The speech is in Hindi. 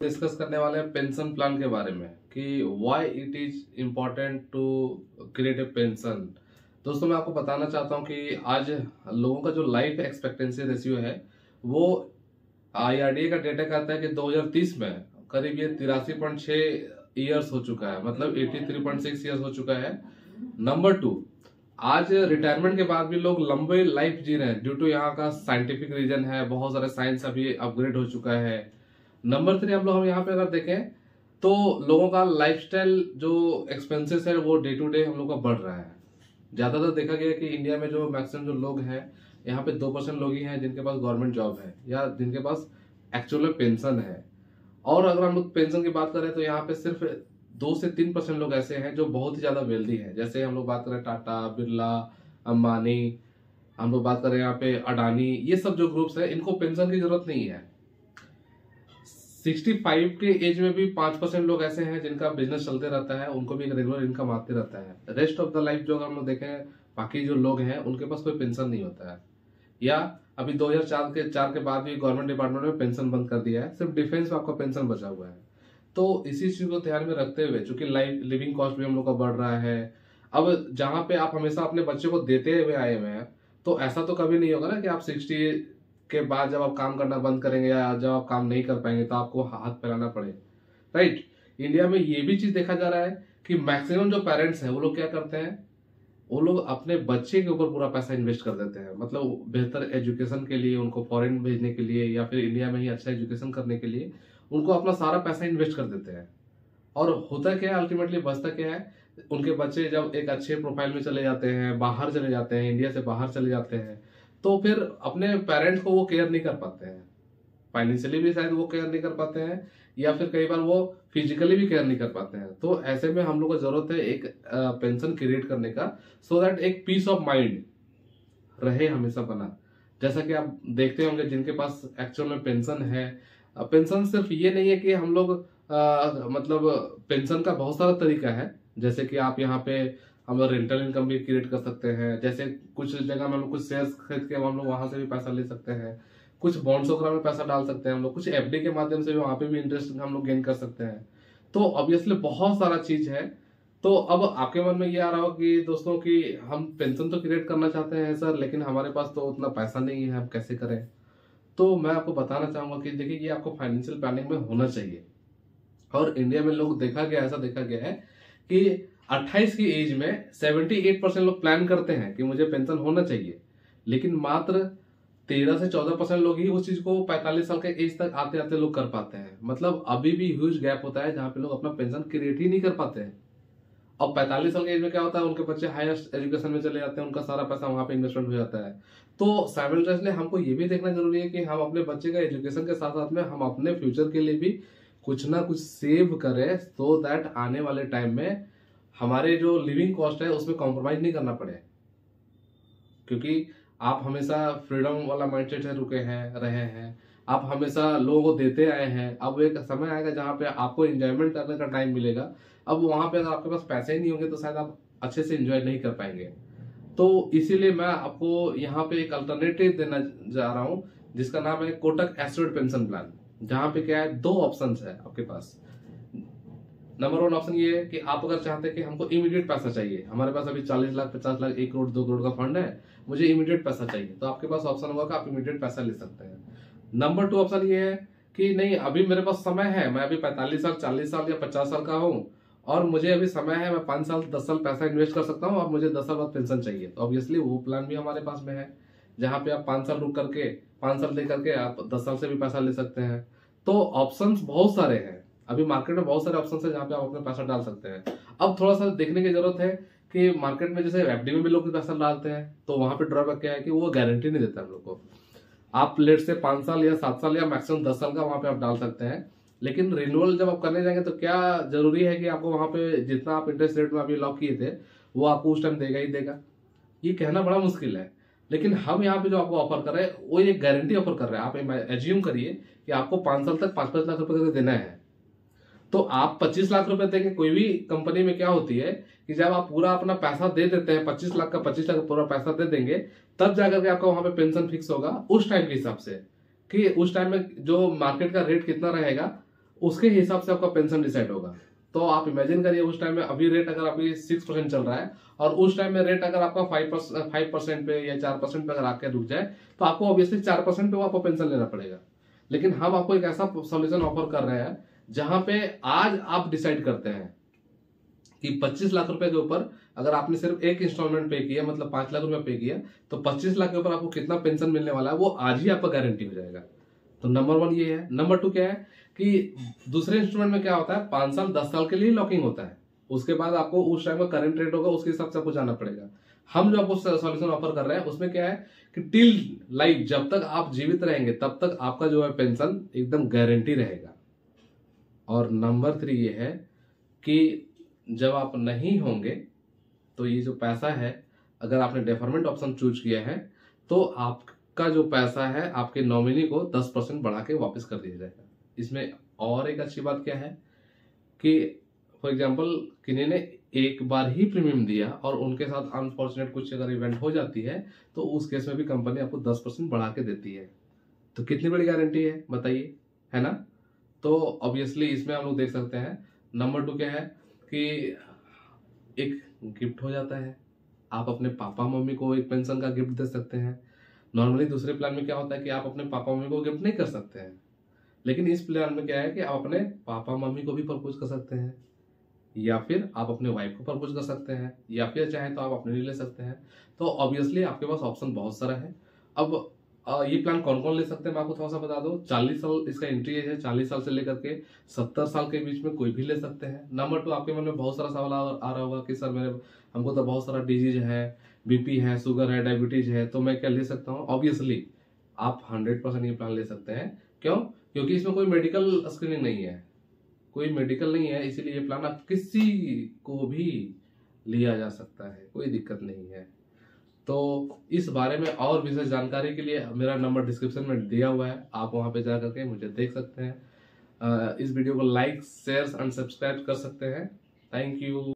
डिस्कस करने वाले हैं पेंशन प्लान के बारे में कि why it is important to create a pension. दोस्तों, मैं आपको बताना चाहता हूं कि आज लोगों का जो लाइफ एक्सपेक्टेंसी रेशियो है वो आईआरडीए का डेटा कहता है कि 2030 में करीब ये 83.6 ईयर्स हो चुका है, मतलब 83.6 ईयर्स हो चुका है। नंबर टू, आज रिटायरमेंट के बाद भी लोग लंबे लाइफ जी रहे हैं ड्यू टू यहाँ का साइंटिफिक रीजन है, बहुत सारे साइंस अभी अपग्रेड हो चुका है। नंबर थ्री, हम यहाँ पे अगर देखें तो लोगों का लाइफस्टाइल जो एक्सपेंसेस है वो डे टू डे हम लोग का बढ़ रहा है। ज्यादातर देखा गया है कि इंडिया में जो मैक्सिमम जो लोग हैं, यहाँ पे 2% लोग ही हैं जिनके पास गवर्नमेंट जॉब है या जिनके पास एक्चुअल में पेंशन है। और अगर हम लोग पेंशन की बात करें तो यहाँ पे सिर्फ 2 से 3% लोग ऐसे हैं जो बहुत ही ज्यादा वेल्दी हैं। जैसे हम लोग बात करें टाटा, बिरला, अंबानी, हम लोग बात करें यहाँ पे अडानी, ये सब जो ग्रुप्स है इनको पेंशन की जरूरत नहीं है। 65 के एज में भी 5% लोग ऐसे हैं जिनका बिजनेस चलते रहता है, उनको भी एक रेगुलर इनकम आते रहता है। रेस्ट ऑफ द लाइफ जो हम लोग देखें, बाकी जो लोग हैं उनके पास कोई पेंशन नहीं होता है, या अभी 2004 के बाद भी गवर्नमेंट डिपार्टमेंट में पेंशन बंद कर दिया है, सिर्फ डिफेंस में आपका पेंशन बचा हुआ है। तो इसी चीज को ध्यान में रखते हुए, चूंकि लाइफ लिविंग कॉस्ट भी हम लोग का बढ़ रहा है, अब जहां पे आप हमेशा अपने बच्चे को देते हुए आए हुए हैं, तो ऐसा तो कभी नहीं होगा ना कि आप 60 के बाद जब आप काम करना बंद करेंगे या जब आप काम नहीं कर पाएंगे तो आपको हाथ फैलाना पड़े। राइट। इंडिया में ये भी चीज देखा जा रहा है कि मैक्सिमम जो पेरेंट्स हैं वो लोग क्या करते हैं, वो लोग अपने बच्चे के ऊपर पूरा पैसा इन्वेस्ट कर देते हैं, मतलब बेहतर एजुकेशन के लिए, उनको फॉरेन भेजने के लिए या फिर इंडिया में ही अच्छा एजुकेशन करने के लिए उनको अपना सारा पैसा इन्वेस्ट कर देते हैं। और होता क्या है, अल्टीमेटली बचता क्या है, उनके बच्चे जब एक अच्छे प्रोफाइल में चले जाते हैं, बाहर चले जाते हैं, इंडिया से बाहर चले जाते हैं, तो फिर अपने पेरेंट्स को वो केयर नहीं कर पाते हैं। फाइनेंशियली भी शायद वो केयर नहीं कर पाते हैं, या फिर कई बार वो फिजिकली भी केयर नहीं कर पाते हैं। तो ऐसे में हम लोग को जरूरत है एक पेंशन क्रिएट करने का, सो दैट एक पीस ऑफ माइंड रहे हमेशा बना। जैसा कि आप देखते होंगे जिनके पास एक्चुअल में पेंशन है, पेंशन सिर्फ ये नहीं है कि हम लोग मतलब पेंशन का बहुत सारा तरीका है। जैसे कि आप यहाँ पे हम लोग रेंटल इनकम भी क्रिएट कर सकते हैं, जैसे कुछ जगह में हम लोग कुछ शेयर्स खरीद के हम लोग वहां से भी पैसा ले सकते हैं, कुछ बॉन्ड्स वगैरह में पैसा डाल सकते हैं हम लोग, कुछ एफडी के माध्यम से भी वहां पे भी इंटरेस्ट हम लोग गेन कर सकते हैं। तो ऑब्वियसली बहुत सारा चीज है। तो अब आपके मन में ये आ रहा हो कि दोस्तों कि हम पेंशन तो क्रिएट करना चाहते हैं सर, लेकिन हमारे पास तो उतना पैसा नहीं है, हम कैसे करें। तो मैं आपको बताना चाहूंगा कि देखिए, ये आपको फाइनेंशियल प्लानिंग में होना चाहिए। और इंडिया में लोग ऐसा देखा गया है कि 28 की एज में 78% लोग प्लान करते हैं कि मुझे पेंशन होना चाहिए, लेकिन मात्र 13 से 14% लोग ही उस चीज को 45 साल के एज तक आते आते लोग कर पाते हैं। मतलब अभी भी ह्यूज गैप होता है जहां पे लोग अपना पेंशन क्रिएट ही नहीं कर पाते हैं। अब 45 साल के एज में क्या होता है, उनके बच्चे हाईएस्ट एजुकेशन में चले जाते हैं, उनका सारा पैसा वहां पे इन्वेस्टमेंट हो जाता है। तो साइमल्टेनियसली हमको ये भी देखना जरूरी है कि हम अपने बच्चे का एजुकेशन के साथ साथ में हम अपने फ्यूचर के लिए भी कुछ ना कुछ सेव करें, सो दैट आने वाले टाइम में हमारे जो लिविंग कॉस्ट है उसमें कॉम्प्रोमाइज नहीं करना पड़े। क्योंकि आप हमेशा फ्रीडम वाला माइंडसेट से रुके हैं रहे हैं, आप हमेशा लोगों को देते आए हैं। अब एक समय आएगा जहां पे आपको एंजॉयमेंट करने का टाइम मिलेगा। अब वहां पे अगर आपके पास पैसे ही नहीं होंगे तो शायद आप अच्छे से एंजॉय नहीं कर पाएंगे। तो इसीलिए मैं आपको यहाँ पे एक अल्टरनेटिव देना जा रहा हूँ, जिसका नाम है कोटक एस्योर्ड पेंशन प्लान। जहां पे क्या है, 2 ऑप्शंस है आपके पास। नंबर 1 ऑप्शन ये है कि आप अगर चाहते हैं कि हमको इमीडिएट पैसा चाहिए, हमारे पास अभी 40 लाख, 50 लाख, 1 करोड़, 2 करोड़ का फंड है, मुझे इमीडिएट पैसा चाहिए, तो आपके पास ऑप्शन होगा कि आप इमीडिएट पैसा ले सकते हैं। नंबर 2 ऑप्शन ये है कि नहीं, अभी मेरे पास समय है, मैं अभी 45 साल, 40 साल या 50 साल का हूँ और मुझे अभी समय है, मैं 5 साल 10 साल पैसा इन्वेस्ट कर सकता हूँ और मुझे 10 साल बाद पेंशन चाहिए। तो ऑब्वियसली वो प्लान भी हमारे पास में है, जहां पे आप 5 साल रुक करके, 5 साल दे करके आप 10 साल से भी पैसा ले सकते हैं। तो ऑप्शंस बहुत सारे हैं, अभी मार्केट में बहुत सारे ऑप्शंस है जहां पे आप अपना पैसा डाल सकते हैं। अब थोड़ा सा देखने की जरूरत है कि मार्केट में जैसे एफडी में भी लोग पैसा डालते हैं, तो वहां पे ड्रॉबैक क्या है कि वो गारंटी नहीं देता हम लोग को। आप लेट से 5 साल या 7 साल या मैक्सिमम 10 साल का वहां पे आप डाल सकते हैं, लेकिन रिन्यूअल जब आप करने जाएंगे तो क्या जरूरी है कि आपको वहां पे जितना आप इंटरेस्ट रेट में अभी लॉक किए थे वो आपको उस टाइम देगा ही देगा, ये कहना बड़ा मुश्किल है। लेकिन हम यहाँ पे जो आपको ऑफर कर रहे हैं वो एक गारंटी ऑफर कर रहे हैं। आप एज्यूम करिए कि आपको 5 साल तक 5-5 लाख रुपए करके देना है, तो आप 25 लाख रुपए देंगे। कोई भी कंपनी में क्या होती है कि जब आप पूरा अपना पैसा दे देते हैं, 25 लाख का 25 लाख पूरा पैसा दे देंगे, तब जाकर के आपका वहां पे पेंशन फिक्स होगा उस टाइम के हिसाब से, कि उस टाइम में जो मार्केट का रेट कितना रहेगा उसके हिसाब से आपका पेंशन डिसाइड होगा। तो आप इमेजिन करिए उस टाइम में अभी रेट अगर अभी 6% चल रहा है और उस टाइम में रेट अगर आपका 5% पे या 4% पे अगर आके रुक जाए तो आपको ऑब्वियसली 4% पे वो आपको पेंशन लेना पड़ेगा। लेकिन हम आपको एक ऐसा सोल्यूशन ऑफर कर रहे हैं जहां पे आज आप डिसाइड करते हैं कि 25 लाख रुपए के ऊपर अगर आपने सिर्फ एक इंस्टॉलमेंट पे किया, मतलब 5 लाख रुपए पे किया, तो 25 लाख के ऊपर आपको कितना पेंशन मिलने वाला है वो आज ही आपका गारंटी हो जाएगा। तो नंबर 1 ये है। नंबर 2 क्या है कि दूसरे इंस्ट्रूमेंट में क्या होता है, 5 साल 10 साल के लिए लॉकिंग होता है, उसके बाद आपको उस टाइम का करंट रेट होगा उसके हिसाब से आपको जाना पड़ेगा। हम जो आपको सॉल्यूशन ऑफर कर रहे हैं उसमें क्या है कि टिल लाइफ, जब तक आप जीवित रहेंगे तब तक आपका जो है पेंशन एकदम गारंटी रहेगा। और नंबर 3 ये है कि जब आप नहीं होंगे तो ये जो पैसा है, अगर आपने डेफरमेंट ऑप्शन चूज किया है तो आपका जो पैसा है आपके नॉमिनी को 10% बढ़ा के वापस कर दिया जाएगा। इसमें और एक अच्छी बात क्या है कि फॉर एग्जांपल किन्हीं ने एक बार ही प्रीमियम दिया और उनके साथ अनफॉर्चुनेट कुछ अगर इवेंट हो जाती है तो उस केस में भी कंपनी आपको 10% बढ़ा के देती है। तो कितनी बड़ी गारंटी है बताइए, है ना। तो ऑब्वियसली इसमें हम लोग देख सकते हैं। नंबर 2 क्या है कि एक गिफ्ट हो जाता है, आप अपने पापा मम्मी को एक पेंशन का गिफ्ट दे सकते हैं। नॉर्मली दूसरे प्लान में क्या होता है कि आप अपने पापा मम्मी को गिफ्ट नहीं कर सकते हैं, लेकिन इस प्लान में क्या है कि आप अपने पापा मम्मी को भी प्रपोज कर सकते हैं, या फिर आप अपने वाइफ को प्रपोज कर सकते हैं, या फिर चाहे तो आप अपने लिए ले सकते हैं। तो ऑब्वियसली आपके पास ऑप्शन बहुत सारा है। अब ये प्लान कौन कौन ले सकते हैं मैं आपको थोड़ा सा बता दूं। 40 साल इसका एंट्री एज है, 40 साल से लेकर के 70 साल के बीच में कोई भी ले सकते हैं। नंबर 2, आपके मन में बहुत सारा सवाल आ रहा होगा कि सर मेरे हमको तो बहुत सारा डिजीज है, बीपी है, शुगर है, डायबिटीज है, तो मैं क्या ले सकता हूँ। ऑब्वियसली आप 100% ये प्लान ले सकते हैं। क्यों? क्योंकि इसमें कोई मेडिकल स्क्रीनिंग नहीं है, कोई मेडिकल नहीं है, इसीलिए ये प्लान आप किसी को भी लिया जा सकता है, कोई दिक्कत नहीं है। तो इस बारे में और विशेष जानकारी के लिए मेरा नंबर डिस्क्रिप्शन में दिया हुआ है, आप वहां पे जा करके मुझे देख सकते हैं। इस वीडियो को लाइक, शेयर एंड सब्सक्राइब कर सकते हैं। Thank you.